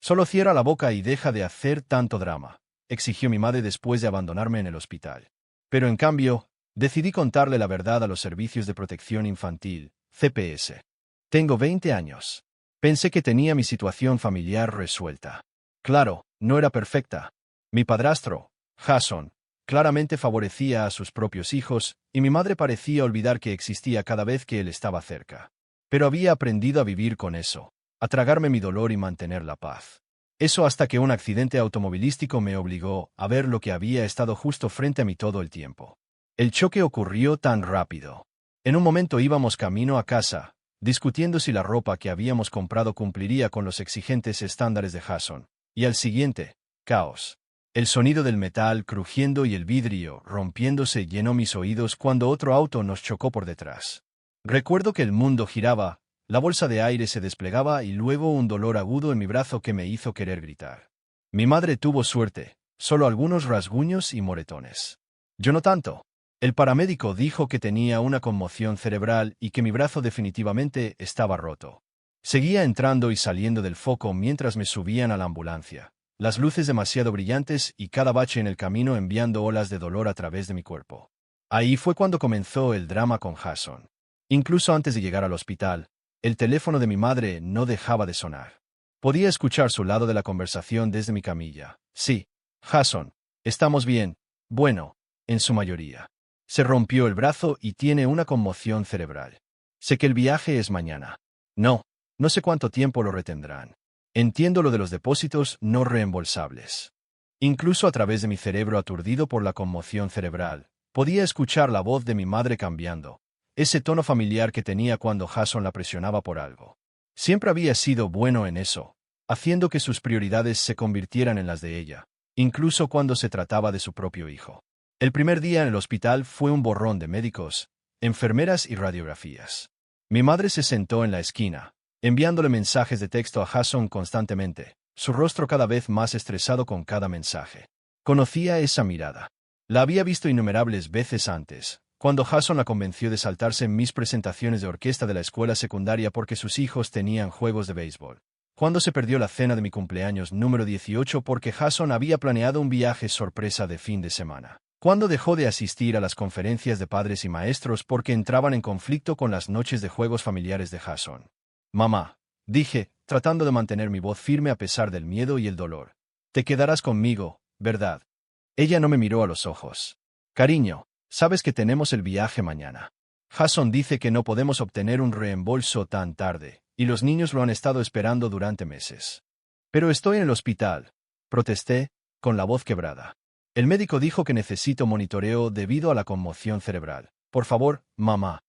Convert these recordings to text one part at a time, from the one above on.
Solo cierra la boca y deja de hacer tanto drama, exigió mi madre después de abandonarme en el hospital. Pero en cambio, decidí contarle la verdad a los servicios de protección infantil, CPS. Tengo 20 años. Pensé que tenía mi situación familiar resuelta. Claro, no era perfecta. Mi padrastro, Jason, claramente favorecía a sus propios hijos, y mi madre parecía olvidar que existía cada vez que él estaba cerca. Pero había aprendido a vivir con eso, a tragarme mi dolor y mantener la paz. Eso hasta que un accidente automovilístico me obligó a ver lo que había estado justo frente a mí todo el tiempo. El choque ocurrió tan rápido. En un momento íbamos camino a casa, discutiendo si la ropa que habíamos comprado cumpliría con los exigentes estándares de Jason, y al siguiente, caos. El sonido del metal crujiendo y el vidrio rompiéndose llenó mis oídos cuando otro auto nos chocó por detrás. Recuerdo que el mundo giraba, la bolsa de aire se desplegaba y luego un dolor agudo en mi brazo que me hizo querer gritar. Mi madre tuvo suerte, solo algunos rasguños y moretones. Yo no tanto. El paramédico dijo que tenía una conmoción cerebral y que mi brazo definitivamente estaba roto. Seguía entrando y saliendo del foco mientras me subían a la ambulancia, las luces demasiado brillantes y cada bache en el camino enviando olas de dolor a través de mi cuerpo. Ahí fue cuando comenzó el drama con Jason. Incluso antes de llegar al hospital, el teléfono de mi madre no dejaba de sonar. Podía escuchar su lado de la conversación desde mi camilla. Sí, Jason, estamos bien, bueno, en su mayoría. Se rompió el brazo y tiene una conmoción cerebral. Sé que el viaje es mañana. No sé cuánto tiempo lo retendrán. Entiendo lo de los depósitos no reembolsables. Incluso a través de mi cerebro aturdido por la conmoción cerebral, podía escuchar la voz de mi madre cambiando, ese tono familiar que tenía cuando Jason la presionaba por algo. Siempre había sido bueno en eso, haciendo que sus prioridades se convirtieran en las de ella, incluso cuando se trataba de su propio hijo. El primer día en el hospital fue un borrón de médicos, enfermeras y radiografías. Mi madre se sentó en la esquina, enviándole mensajes de texto a Jason constantemente, su rostro cada vez más estresado con cada mensaje. Conocía esa mirada. La había visto innumerables veces antes, cuando Jason la convenció de saltarse en mis presentaciones de orquesta de la escuela secundaria porque sus hijos tenían juegos de béisbol. Cuando se perdió la cena de mi cumpleaños número 18 porque Jason había planeado un viaje sorpresa de fin de semana. Cuando dejó de asistir a las conferencias de padres y maestros porque entraban en conflicto con las noches de juegos familiares de Jason. Mamá, dije, tratando de mantener mi voz firme a pesar del miedo y el dolor. Te quedarás conmigo, ¿verdad? Ella no me miró a los ojos. Cariño, sabes que tenemos el viaje mañana. Jason dice que no podemos obtener un reembolso tan tarde, y los niños lo han estado esperando durante meses. Pero estoy en el hospital, protesté, con la voz quebrada. El médico dijo que necesito monitoreo debido a la conmoción cerebral. Por favor, mamá.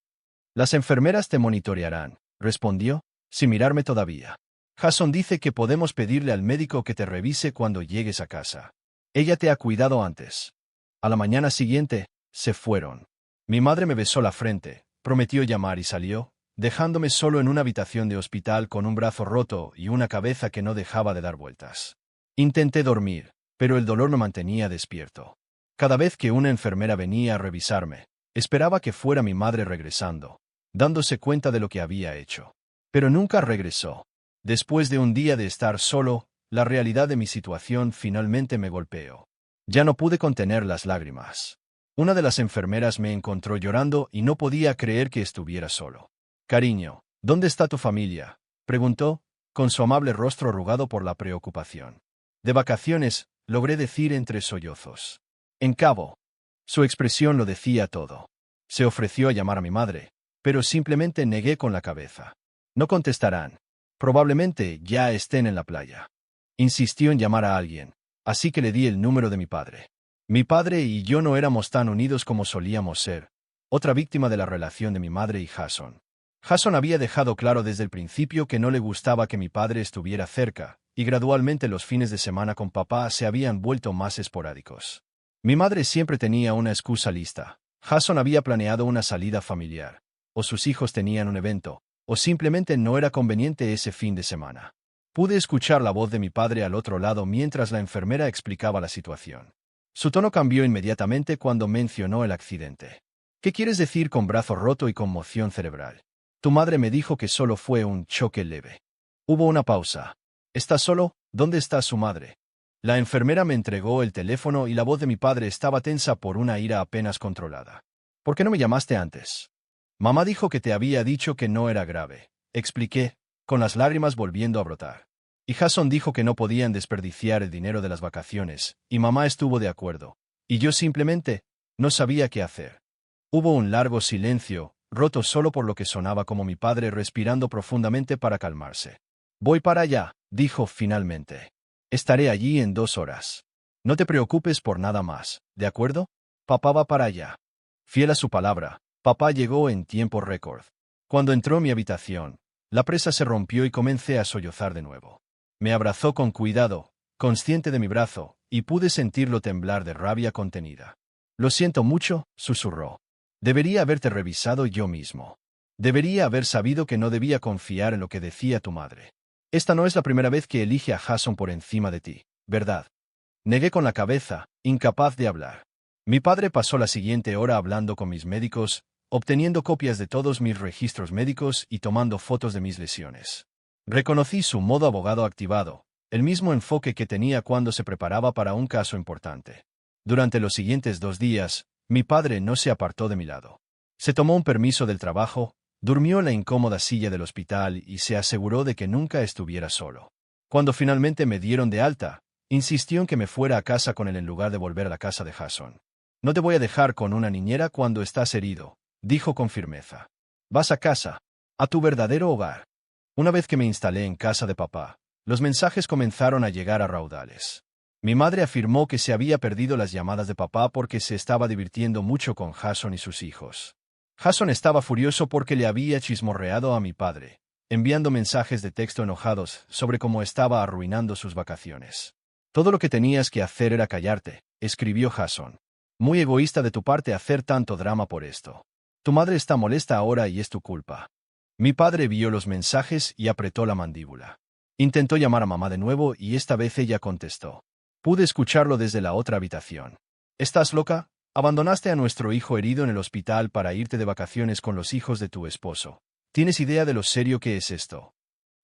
Las enfermeras te monitorearán, respondió, sin mirarme todavía. Jason dice que podemos pedirle al médico que te revise cuando llegues a casa. Ella te ha cuidado antes. A la mañana siguiente, se fueron. Mi madre me besó la frente, prometió llamar y salió, dejándome solo en una habitación de hospital con un brazo roto y una cabeza que no dejaba de dar vueltas. Intenté dormir, pero el dolor me mantenía despierto. Cada vez que una enfermera venía a revisarme, esperaba que fuera mi madre regresando, dándose cuenta de lo que había hecho. Pero nunca regresó. Después de un día de estar solo, la realidad de mi situación finalmente me golpeó. Ya no pude contener las lágrimas. Una de las enfermeras me encontró llorando y no podía creer que estuviera solo. Cariño, ¿dónde está tu familia?, preguntó, con su amable rostro arrugado por la preocupación. De vacaciones, logré decir entre sollozos. En Cabo. Su expresión lo decía todo. Se ofreció a llamar a mi madre, pero simplemente negué con la cabeza. No contestarán. Probablemente ya estén en la playa. Insistió en llamar a alguien, así que le di el número de mi padre. Mi padre y yo no éramos tan unidos como solíamos ser, otra víctima de la relación de mi madre y Jason. Jason había dejado claro desde el principio que no le gustaba que mi padre estuviera cerca, y gradualmente los fines de semana con papá se habían vuelto más esporádicos. Mi madre siempre tenía una excusa lista. Jason había planeado una salida familiar, o sus hijos tenían un evento, o simplemente no era conveniente ese fin de semana. Pude escuchar la voz de mi padre al otro lado mientras la enfermera explicaba la situación. Su tono cambió inmediatamente cuando mencionó el accidente. ¿Qué quieres decir con brazo roto y conmoción cerebral? Tu madre me dijo que solo fue un choque leve. Hubo una pausa. ¿Estás solo? ¿Dónde está su madre? La enfermera me entregó el teléfono y la voz de mi padre estaba tensa por una ira apenas controlada. ¿Por qué no me llamaste antes? Mamá dijo que te había dicho que no era grave, expliqué, con las lágrimas volviendo a brotar. Y Jason dijo que no podían desperdiciar el dinero de las vacaciones, y mamá estuvo de acuerdo. Y yo simplemente no sabía qué hacer. Hubo un largo silencio, roto solo por lo que sonaba como mi padre respirando profundamente para calmarse. Voy para allá, dijo finalmente. Estaré allí en 2 horas. No te preocupes por nada más, ¿de acuerdo? Papá va para allá. Fiel a su palabra, papá llegó en tiempo récord. Cuando entró en mi habitación, la presa se rompió y comencé a sollozar de nuevo. Me abrazó con cuidado, consciente de mi brazo, y pude sentirlo temblar de rabia contenida. Lo siento mucho, susurró. Debería haberte revisado yo mismo. Debería haber sabido que no debía confiar en lo que decía tu madre. Esta no es la primera vez que elige a Jason por encima de ti, ¿verdad? Negué con la cabeza, incapaz de hablar. Mi padre pasó la siguiente hora hablando con mis médicos, obteniendo copias de todos mis registros médicos y tomando fotos de mis lesiones. Reconocí su modo abogado activado, el mismo enfoque que tenía cuando se preparaba para un caso importante. Durante los siguientes 2 días, mi padre no se apartó de mi lado. Se tomó un permiso del trabajo, durmió en la incómoda silla del hospital y se aseguró de que nunca estuviera solo. Cuando finalmente me dieron de alta, insistió en que me fuera a casa con él en lugar de volver a la casa de Jason. No te voy a dejar con una niñera cuando estás herido, dijo con firmeza. Vas a casa, a tu verdadero hogar. Una vez que me instalé en casa de papá, los mensajes comenzaron a llegar a raudales. Mi madre afirmó que se había perdido las llamadas de papá porque se estaba divirtiendo mucho con Jason y sus hijos. Jason estaba furioso porque le había chismorreado a mi padre, enviando mensajes de texto enojados sobre cómo estaba arruinando sus vacaciones. Todo lo que tenías que hacer era callarte, escribió Jason. Muy egoísta de tu parte hacer tanto drama por esto. Tu madre está molesta ahora y es tu culpa. Mi padre vio los mensajes y apretó la mandíbula. Intentó llamar a mamá de nuevo y esta vez ella contestó. Pude escucharlo desde la otra habitación. ¿Estás loca? Abandonaste a nuestro hijo herido en el hospital para irte de vacaciones con los hijos de tu esposo. ¿Tienes idea de lo serio que es esto?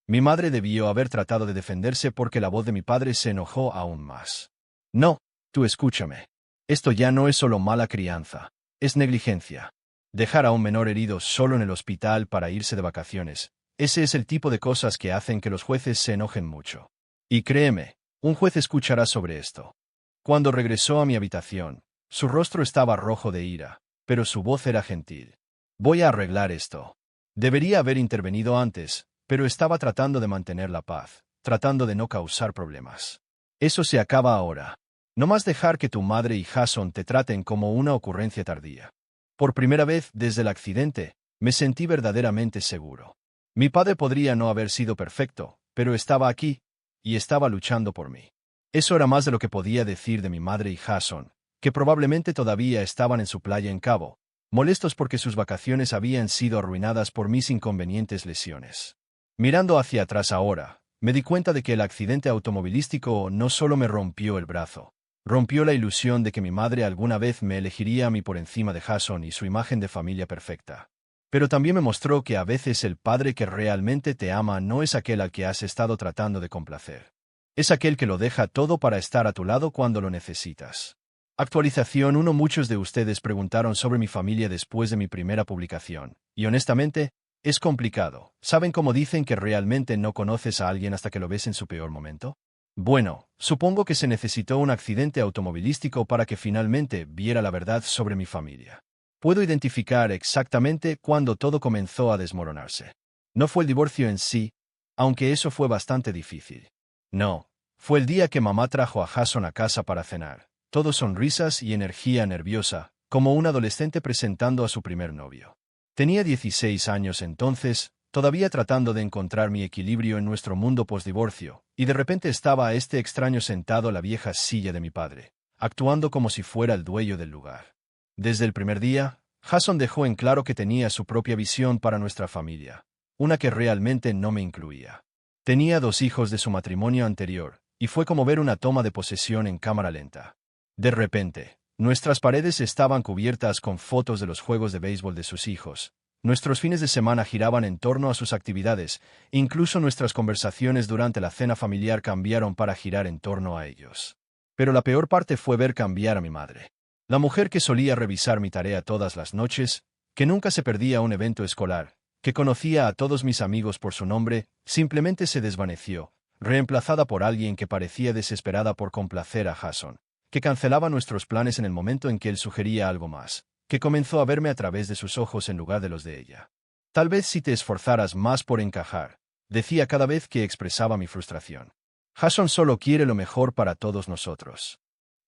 Mi madre debió haber tratado de defenderse porque la voz de mi padre se enojó aún más. No, tú escúchame. Esto ya no es solo mala crianza, es negligencia. Dejar a un menor herido solo en el hospital para irse de vacaciones, ese es el tipo de cosas que hacen que los jueces se enojen mucho. Y créeme, un juez escuchará sobre esto. Cuando regresó a mi habitación, su rostro estaba rojo de ira, pero su voz era gentil. Voy a arreglar esto. Debería haber intervenido antes, pero estaba tratando de mantener la paz, tratando de no causar problemas. Eso se acaba ahora. No más dejar que tu madre y Jason te traten como una ocurrencia tardía. Por primera vez desde el accidente, me sentí verdaderamente seguro. Mi padre podría no haber sido perfecto, pero estaba aquí, y estaba luchando por mí. Eso era más de lo que podía decir de mi madre y Jason, que probablemente todavía estaban en su playa en Cabo, molestos porque sus vacaciones habían sido arruinadas por mis inconvenientes lesiones. Mirando hacia atrás ahora, me di cuenta de que el accidente automovilístico no solo me rompió el brazo, rompió la ilusión de que mi madre alguna vez me elegiría a mí por encima de Jason y su imagen de familia perfecta. Pero también me mostró que a veces el padre que realmente te ama no es aquel al que has estado tratando de complacer. Es aquel que lo deja todo para estar a tu lado cuando lo necesitas. Actualización 1. Muchos de ustedes preguntaron sobre mi familia después de mi primera publicación, y honestamente, es complicado. ¿Saben cómo dicen que realmente no conoces a alguien hasta que lo ves en su peor momento? Bueno, supongo que se necesitó un accidente automovilístico para que finalmente viera la verdad sobre mi familia. Puedo identificar exactamente cuándo todo comenzó a desmoronarse. No fue el divorcio en sí, aunque eso fue bastante difícil. No, fue el día que mamá trajo a Jason a casa para cenar. Todo sonrisas y energía nerviosa, como un adolescente presentando a su primer novio. Tenía 16 años entonces, todavía tratando de encontrar mi equilibrio en nuestro mundo postdivorcio, y de repente estaba este extraño sentado a la vieja silla de mi padre, actuando como si fuera el dueño del lugar. Desde el primer día, Jason dejó en claro que tenía su propia visión para nuestra familia, una que realmente no me incluía. Tenía 2 hijos de su matrimonio anterior, y fue como ver una toma de posesión en cámara lenta. De repente, nuestras paredes estaban cubiertas con fotos de los juegos de béisbol de sus hijos, nuestros fines de semana giraban en torno a sus actividades, incluso nuestras conversaciones durante la cena familiar cambiaron para girar en torno a ellos. Pero la peor parte fue ver cambiar a mi madre. La mujer que solía revisar mi tarea todas las noches, que nunca se perdía un evento escolar, que conocía a todos mis amigos por su nombre, simplemente se desvaneció, reemplazada por alguien que parecía desesperada por complacer a Jason, que cancelaba nuestros planes en el momento en que él sugería algo más, que comenzó a verme a través de sus ojos en lugar de los de ella. Tal vez si te esforzaras más por encajar, decía cada vez que expresaba mi frustración. Jason solo quiere lo mejor para todos nosotros.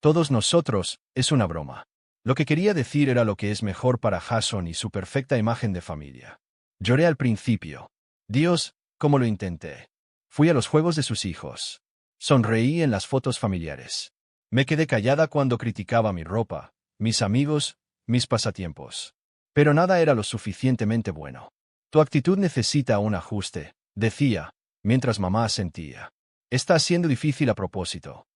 Todos nosotros es una broma. Lo que quería decir era lo que es mejor para Jason y su perfecta imagen de familia. Lloré al principio. Dios, cómo lo intenté. Fui a los juegos de sus hijos. Sonreí en las fotos familiares. Me quedé callada cuando criticaba mi ropa, mis amigos, mis pasatiempos. Pero nada era lo suficientemente bueno. Tu actitud necesita un ajuste, decía, mientras mamá asentía. Está siendo difícil a propósito.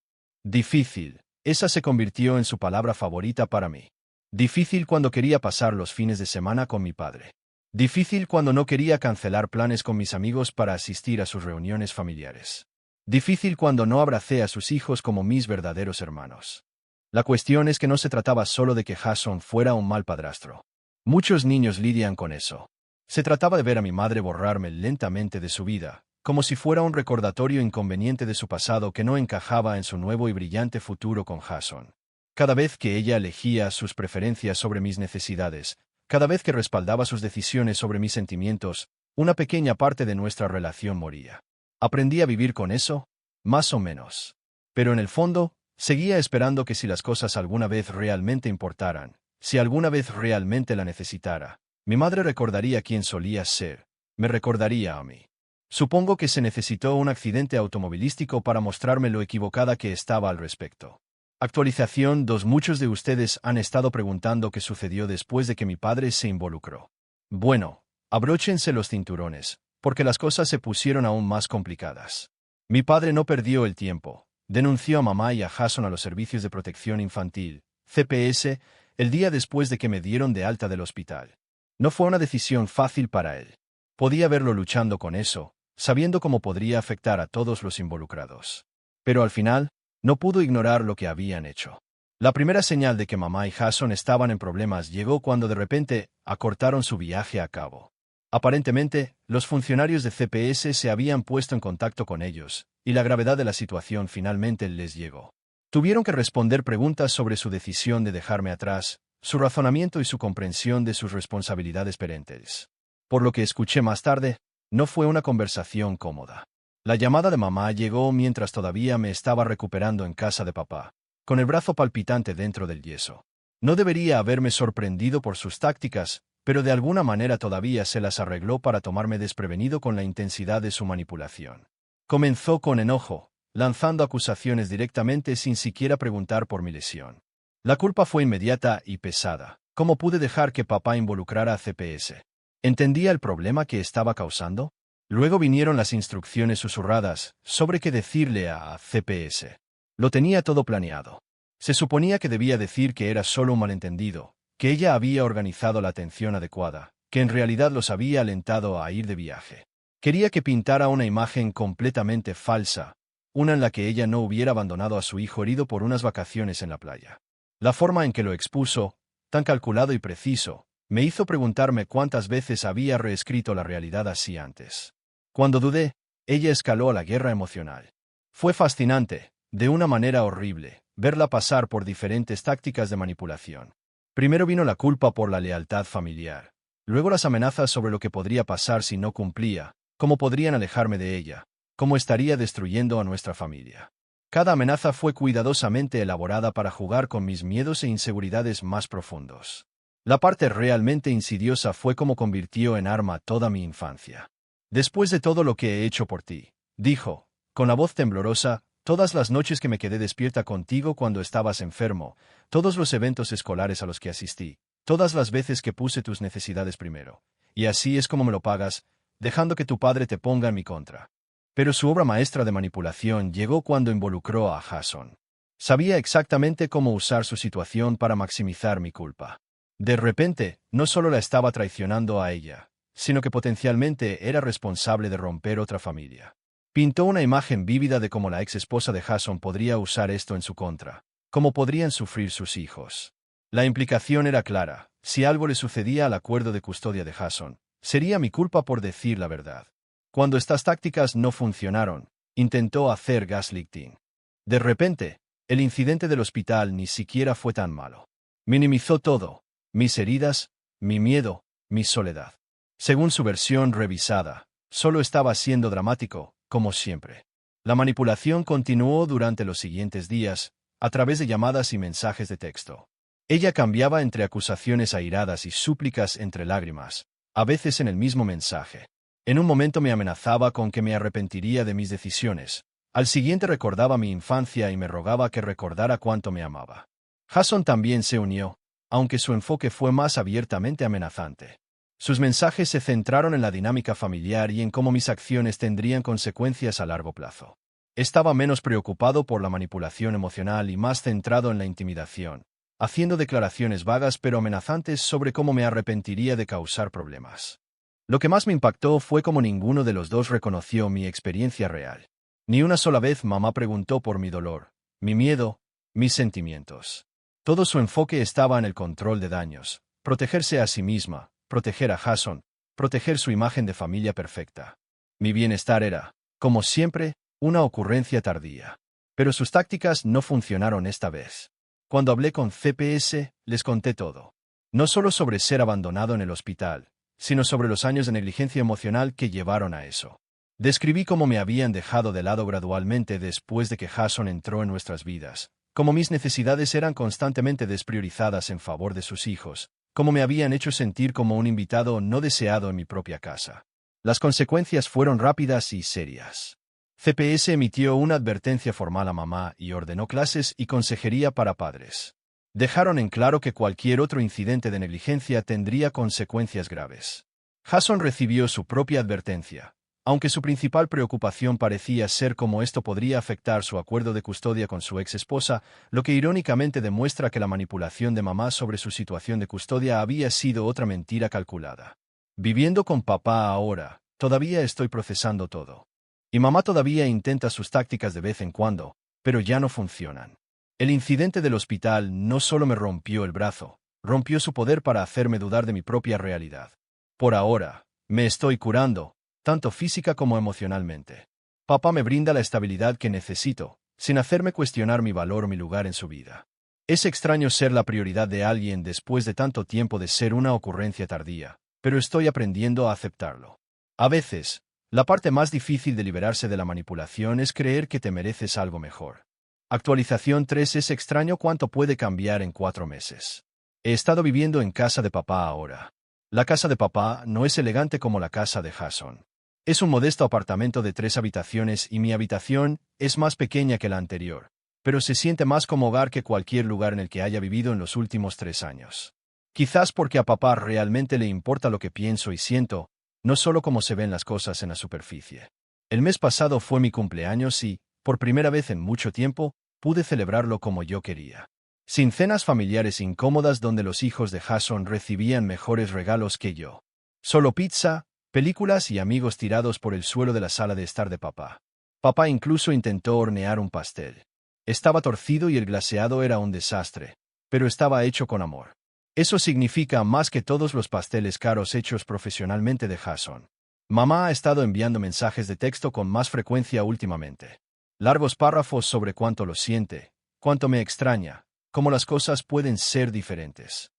Difícil. Esa se convirtió en su palabra favorita para mí. Difícil cuando quería pasar los fines de semana con mi padre. Difícil cuando no quería cancelar planes con mis amigos para asistir a sus reuniones familiares. Difícil cuando no abracé a sus hijos como mis verdaderos hermanos. La cuestión es que no se trataba solo de que Jason fuera un mal padrastro. Muchos niños lidian con eso. Se trataba de ver a mi madre borrarme lentamente de su vida, como si fuera un recordatorio inconveniente de su pasado que no encajaba en su nuevo y brillante futuro con Jason. Cada vez que ella elegía sus preferencias sobre mis necesidades, cada vez que respaldaba sus decisiones sobre mis sentimientos, una pequeña parte de nuestra relación moría. ¿Aprendí a vivir con eso? Más o menos. Pero en el fondo, seguía esperando que si las cosas alguna vez realmente importaran, si alguna vez realmente la necesitara, mi madre recordaría quién solía ser, me recordaría a mí. Supongo que se necesitó un accidente automovilístico para mostrarme lo equivocada que estaba al respecto. Actualización 2. Muchos de ustedes han estado preguntando qué sucedió después de que mi padre se involucró. Bueno, abróchense los cinturones, porque las cosas se pusieron aún más complicadas. Mi padre no perdió el tiempo. Denunció a mamá y a Jason a los servicios de protección infantil, CPS, el día después de que me dieron de alta del hospital. No fue una decisión fácil para él. Podía verlo luchando con eso, sabiendo cómo podría afectar a todos los involucrados. Pero al final, no pudo ignorar lo que habían hecho. La primera señal de que mamá y Jason estaban en problemas llegó cuando de repente acortaron su viaje a cabo. Aparentemente, los funcionarios de CPS se habían puesto en contacto con ellos, y la gravedad de la situación finalmente les llegó. Tuvieron que responder preguntas sobre su decisión de dejarme atrás, su razonamiento y su comprensión de sus responsabilidades parentales. Por lo que escuché más tarde, no fue una conversación cómoda. La llamada de mamá llegó mientras todavía me estaba recuperando en casa de papá, con el brazo palpitante dentro del yeso. No debería haberme sorprendido por sus tácticas, pero de alguna manera todavía se las arregló para tomarme desprevenido con la intensidad de su manipulación. Comenzó con enojo, lanzando acusaciones directamente sin siquiera preguntar por mi lesión. La culpa fue inmediata y pesada. ¿Cómo pude dejar que papá involucrara a CPS? ¿Entendía el problema que estaba causando? Luego vinieron las instrucciones susurradas sobre qué decirle a CPS. Lo tenía todo planeado. Se suponía que debía decir que era solo un malentendido, que ella había organizado la atención adecuada, que en realidad los había alentado a ir de viaje. Quería que pintara una imagen completamente falsa, una en la que ella no hubiera abandonado a su hijo herido por unas vacaciones en la playa. La forma en que lo expuso, tan calculado y preciso, me hizo preguntarme cuántas veces había reescrito la realidad así antes. Cuando dudé, ella escaló a la guerra emocional. Fue fascinante, de una manera horrible, verla pasar por diferentes tácticas de manipulación. Primero vino la culpa por la lealtad familiar. Luego las amenazas sobre lo que podría pasar si no cumplía, cómo podrían alejarme de ella, cómo estaría destruyendo a nuestra familia. Cada amenaza fue cuidadosamente elaborada para jugar con mis miedos e inseguridades más profundos. La parte realmente insidiosa fue cómo convirtió en arma toda mi infancia. Después de todo lo que he hecho por ti, dijo, con la voz temblorosa, todas las noches que me quedé despierta contigo cuando estabas enfermo, todos los eventos escolares a los que asistí, todas las veces que puse tus necesidades primero. Y así es como me lo pagas, dejando que tu padre te ponga en mi contra. Pero su obra maestra de manipulación llegó cuando involucró a Jason. Sabía exactamente cómo usar su situación para maximizar mi culpa. De repente, no solo la estaba traicionando a ella, sino que potencialmente era responsable de romper otra familia. Pintó una imagen vívida de cómo la ex esposa de Jason podría usar esto en su contra, cómo podrían sufrir sus hijos. La implicación era clara: si algo le sucedía al acuerdo de custodia de Jason, sería mi culpa por decir la verdad. Cuando estas tácticas no funcionaron, intentó hacer gaslighting. De repente, el incidente del hospital ni siquiera fue tan malo. Minimizó todo: mis heridas, mi miedo, mi soledad. Según su versión revisada, solo estaba siendo dramático, como siempre. La manipulación continuó durante los siguientes días, a través de llamadas y mensajes de texto. Ella cambiaba entre acusaciones airadas y súplicas entre lágrimas, a veces en el mismo mensaje. En un momento me amenazaba con que me arrepentiría de mis decisiones. Al siguiente recordaba mi infancia y me rogaba que recordara cuánto me amaba. Jason también se unió, aunque su enfoque fue más abiertamente amenazante. Sus mensajes se centraron en la dinámica familiar y en cómo mis acciones tendrían consecuencias a largo plazo. Estaba menos preocupado por la manipulación emocional y más centrado en la intimidación, haciendo declaraciones vagas pero amenazantes sobre cómo me arrepentiría de causar problemas. Lo que más me impactó fue cómo ninguno de los dos reconoció mi experiencia real. Ni una sola vez mamá preguntó por mi dolor, mi miedo, mis sentimientos. Todo su enfoque estaba en el control de daños, protegerse a sí misma, proteger a Jason, proteger su imagen de familia perfecta. Mi bienestar era, como siempre, una ocurrencia tardía. Pero sus tácticas no funcionaron esta vez. Cuando hablé con CPS, les conté todo. No solo sobre ser abandonado en el hospital, sino sobre los años de negligencia emocional que llevaron a eso. Describí cómo me habían dejado de lado gradualmente después de que Jason entró en nuestras vidas, cómo mis necesidades eran constantemente despriorizadas en favor de sus hijos, cómo me habían hecho sentir como un invitado no deseado en mi propia casa. Las consecuencias fueron rápidas y serias. CPS emitió una advertencia formal a mamá y ordenó clases y consejería para padres. Dejaron en claro que cualquier otro incidente de negligencia tendría consecuencias graves. Jason recibió su propia advertencia, aunque su principal preocupación parecía ser cómo esto podría afectar su acuerdo de custodia con su ex esposa, lo que irónicamente demuestra que la manipulación de mamá sobre su situación de custodia había sido otra mentira calculada. Viviendo con papá ahora, todavía estoy procesando todo. Y mamá todavía intenta sus tácticas de vez en cuando, pero ya no funcionan. El incidente del hospital no solo me rompió el brazo, rompió su poder para hacerme dudar de mi propia realidad. Por ahora, me estoy curando, tanto física como emocionalmente. Papá me brinda la estabilidad que necesito, sin hacerme cuestionar mi valor o mi lugar en su vida. Es extraño ser la prioridad de alguien después de tanto tiempo de ser una ocurrencia tardía, pero estoy aprendiendo a aceptarlo. A veces, la parte más difícil de liberarse de la manipulación es creer que te mereces algo mejor. Actualización 3. Es extraño cuánto puede cambiar en 4 meses. He estado viviendo en casa de papá ahora. La casa de papá no es elegante como la casa de Jason. Es un modesto apartamento de 3 habitaciones y mi habitación es más pequeña que la anterior, pero se siente más como hogar que cualquier lugar en el que haya vivido en los últimos 3 años. Quizás porque a papá realmente le importa lo que pienso y siento, no solo cómo se ven las cosas en la superficie. El mes pasado fue mi cumpleaños y, por primera vez en mucho tiempo, pude celebrarlo como yo quería. Sin cenas familiares incómodas donde los hijos de Jason recibían mejores regalos que yo. Solo pizza, películas y amigos tirados por el suelo de la sala de estar de papá. Papá incluso intentó hornear un pastel. Estaba torcido y el glaseado era un desastre, pero estaba hecho con amor. Eso significa más que todos los pasteles caros hechos profesionalmente de Jason. Mamá ha estado enviando mensajes de texto con más frecuencia últimamente. Largos párrafos sobre cuánto lo siente, cuánto me extraña, cómo las cosas pueden ser diferentes.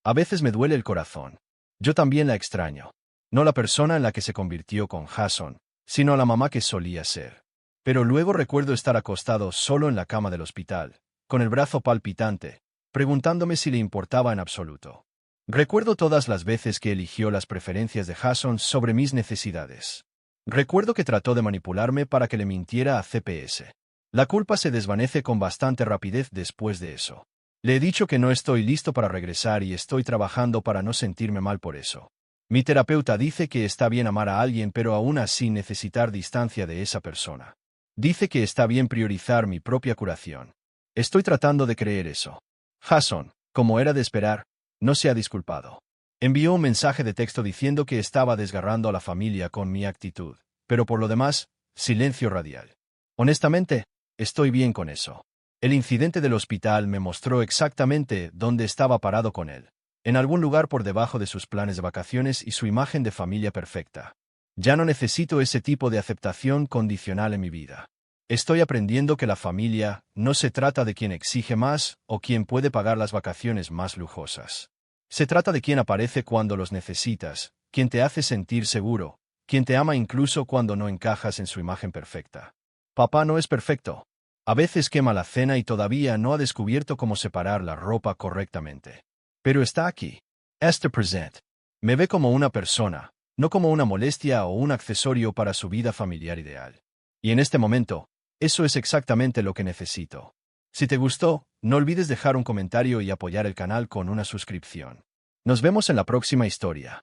A veces me duele el corazón. Yo también la extraño. No la persona en la que se convirtió con Jason, sino a la mamá que solía ser. Pero luego recuerdo estar acostado solo en la cama del hospital, con el brazo palpitante, preguntándome si le importaba en absoluto. Recuerdo todas las veces que eligió las preferencias de Jason sobre mis necesidades. Recuerdo que trató de manipularme para que le mintiera a CPS. La culpa se desvanece con bastante rapidez después de eso. Le he dicho que no estoy listo para regresar y estoy trabajando para no sentirme mal por eso. Mi terapeuta dice que está bien amar a alguien pero aún así necesitar distancia de esa persona. Dice que está bien priorizar mi propia curación. Estoy tratando de creer eso. Jason, como era de esperar, No se ha disculpado. Envió un mensaje de texto diciendo que estaba desgarrando a la familia con mi actitud, pero por lo demás, silencio radial. Honestamente, estoy bien con eso. El incidente del hospital me mostró exactamente dónde estaba parado con él. En algún lugar por debajo de sus planes de vacaciones y su imagen de familia perfecta. Ya no necesito ese tipo de aceptación condicional en mi vida. Estoy aprendiendo que la familia no se trata de quien exige más o quien puede pagar las vacaciones más lujosas. Se trata de quien aparece cuando los necesitas, quien te hace sentir seguro, quien te ama incluso cuando no encajas en su imagen perfecta. Papá no es perfecto. A veces quema la cena y todavía no ha descubierto cómo separar la ropa correctamente. Pero está aquí. Este present. Me ve como una persona, no como una molestia o un accesorio para su vida familiar ideal. Y en este momento, eso es exactamente lo que necesito. Si te gustó, no olvides dejar un comentario y apoyar el canal con una suscripción. Nos vemos en la próxima historia.